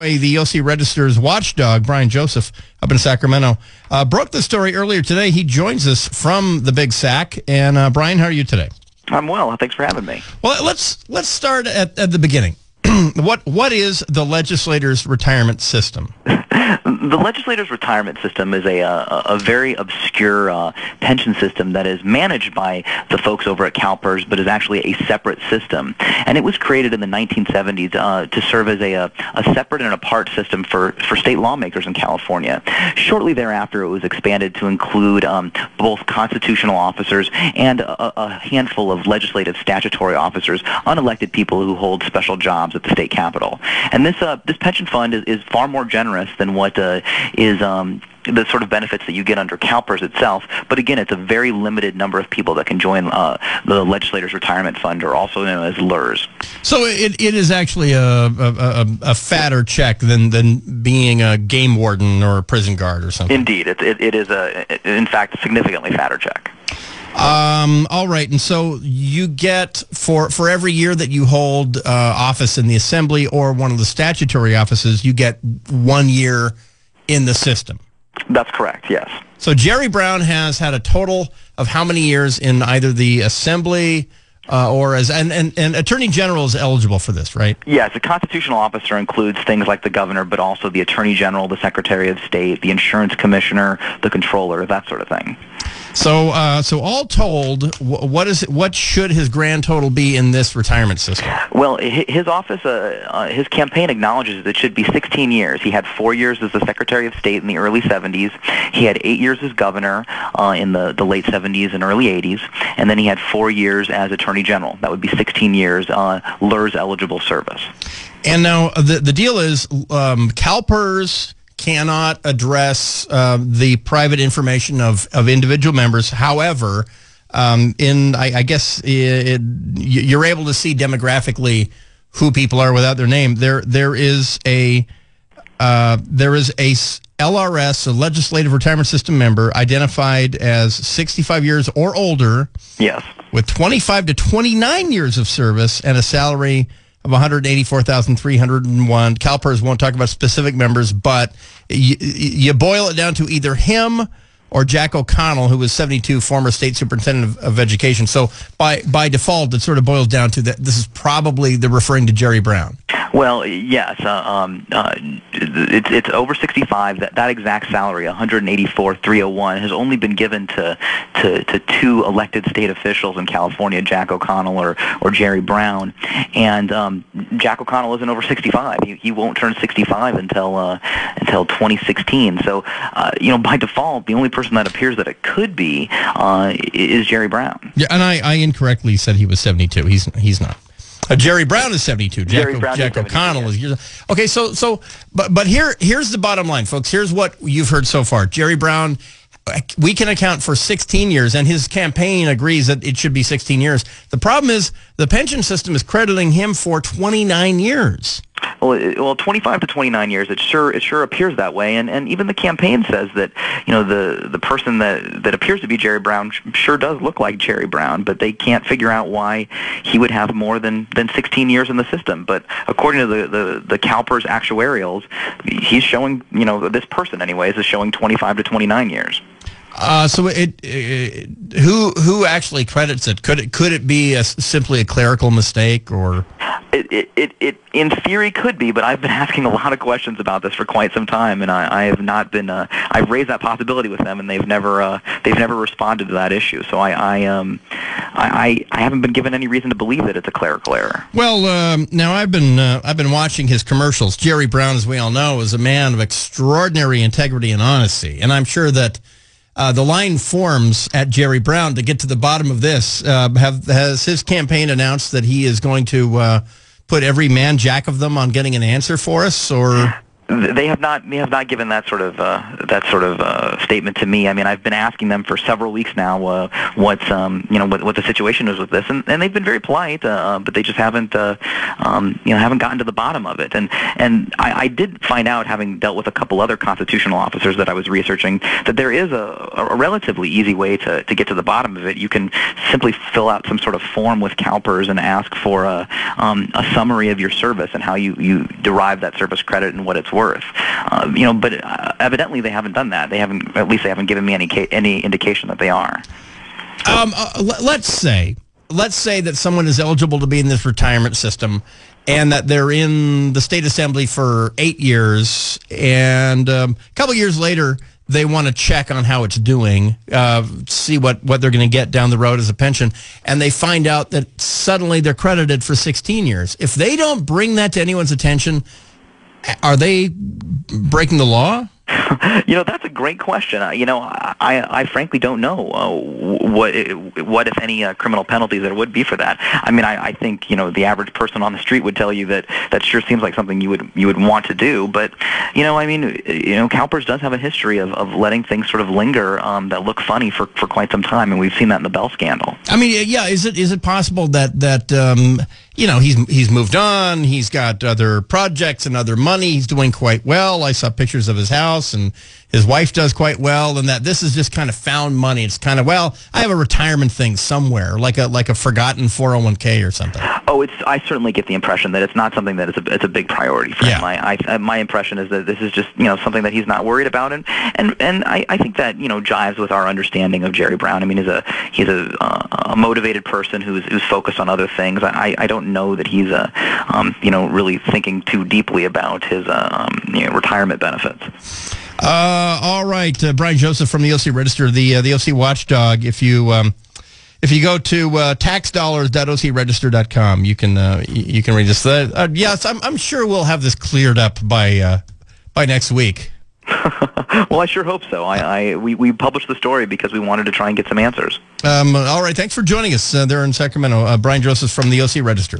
The OC Register's watchdog, Brian Joseph, up in Sacramento, broke the story earlier today. He joins us from the Big Sac. And Brian, how are you today? I'm well. Thanks for having me. Well, let's start at the beginning. What is the legislator's retirement system? The legislator's retirement system is a very obscure pension system that is managed by the folks over at CalPERS, but is actually a separate system. And it was created in the 1970s to serve as a separate and apart system for state lawmakers in California. Shortly thereafter, it was expanded to include both constitutional officers and a handful of legislative statutory officers, unelected people who hold special jobs at the state capitol. And this pension fund is far more generous than what is the sort of benefits that you get under CalPERS itself. But again, it's a very limited number of people that can join the legislator's retirement fund, or also known as LERS. So it is actually a fatter check than being a game warden or a prison guard or something. Indeed, it is in fact a significantly fatter check. All right, and so you get for every year that you hold office in the assembly or one of the statutory offices, you get 1 year in the system. That's correct, yes. So Jerry Brown has had a total of how many years in either the assembly or as and Attorney General is eligible for this, right? Yes, a constitutional officer includes things like the governor, but also the Attorney General, the Secretary of State, the Insurance Commissioner, the Controller, that sort of thing. So all told, what should his grand total be in this retirement system? Well, his office, his campaign acknowledges that it should be 16 years. He had 4 years as the Secretary of State in the early 70s. He had 8 years as governor in the late 70s and early 80s. And then he had 4 years as Attorney General. That would be 16 years LERS eligible service. And now the deal is CalPERS cannot address the private information of individual members. However, I guess you're able to see demographically who people are without their name. There is a LRS, a legislative retirement system member, identified as 65 years or older. Yes. With 25 to 29 years of service and a salary of $184,301. CalPERS won't talk about specific members, but you boil it down to either him or Jack O'Connell, who was 72, former state superintendent of education. So by default, it sort of boils down to that this is probably they're referring to Jerry Brown. Well, yes, it's over 65. That exact salary, $184,301, has only been given to two elected state officials in California, Jack O'Connell or Jerry Brown. And Jack O'Connell isn't over 65. He won't turn 65 until 2016. So by default, the only person that appears that it could be is Jerry Brown. Yeah, and I incorrectly said he was 72. He's not. Jerry Brown is 72. Jack O'Connell is years. Okay, but here's the bottom line, folks. Here's what you've heard so far. Jerry Brown, we can account for 16 years, and his campaign agrees that it should be 16 years. The problem is the pension system is crediting him for 29 years. Well, 25 to 29 years. It sure appears that way, and even the campaign says that the person that appears to be Jerry Brown sure does look like Jerry Brown, but they can't figure out why he would have more than 16 years in the system. But according to the CalPERS actuarials, he's showing this person anyways is showing 25 to 29 years. So who actually credits it? Could it be simply a clerical mistake, or? It in theory could be, but I've been asking a lot of questions about this for quite some time, and I have not been. I've raised that possibility with them, and they've never responded to that issue. So I haven't been given any reason to believe that it's a clerical error. Well, now I've been watching his commercials. Jerry Brown, as we all know, is a man of extraordinary integrity and honesty, and I'm sure that. The line forms at Jerry Brown to get to the bottom of this. Has his campaign announced that he is going to put every man jack of them on getting an answer for us, or? They have not given that sort of statement to me. I mean, I've been asking them for several weeks now what the situation is with this, and they've been very polite, but they just haven't gotten to the bottom of it. And I did find out, having dealt with a couple other constitutional officers that I was researching, that there is a relatively easy way to get to the bottom of it. You can simply fill out some sort of form with CalPERS and ask for a summary of your service and how you derive that service credit and what it's worth. But evidently they haven't done that. They haven't given me any indication that they are. Let's say that someone is eligible to be in this retirement system, and that they're in the state assembly for 8 years, and a couple years later they want to check on how it's doing, see what they're going to get down the road as a pension, and they find out that suddenly they're credited for 16 years. If they don't bring that to anyone's attention, are they breaking the law? That's a great question. I frankly don't know what if any criminal penalties there would be for that. I mean, I think the average person on the street would tell you that sure seems like something you would want to do. But CalPERS does have a history of letting things sort of linger that look funny for quite some time, and we've seen that in the Bell scandal. I mean, yeah, is it possible that he's moved on, he's got other projects and other money, he's doing quite well. I saw pictures of his house, and his wife does quite well, and that this is just kind of found money. It's kind of, I have a retirement thing somewhere, like a forgotten 401k or something. Oh, I certainly get the impression that it's not something that it's a big priority for him. My impression is that this is just something that he's not worried about, and I think that jives with our understanding of Jerry Brown. I mean, he's a motivated person who's focused on other things. I don't know that he's really thinking too deeply about his retirement benefits. All right, Brian Joseph from the OC Register, the OC Watchdog. If you go to taxdollars.ocregister.com, you can read this. Yes, I'm sure we'll have this cleared up by next week. Well, I sure hope so. We published the story because we wanted to try and get some answers. All right, thanks for joining us there in Sacramento. Brian Joseph from the OC Register.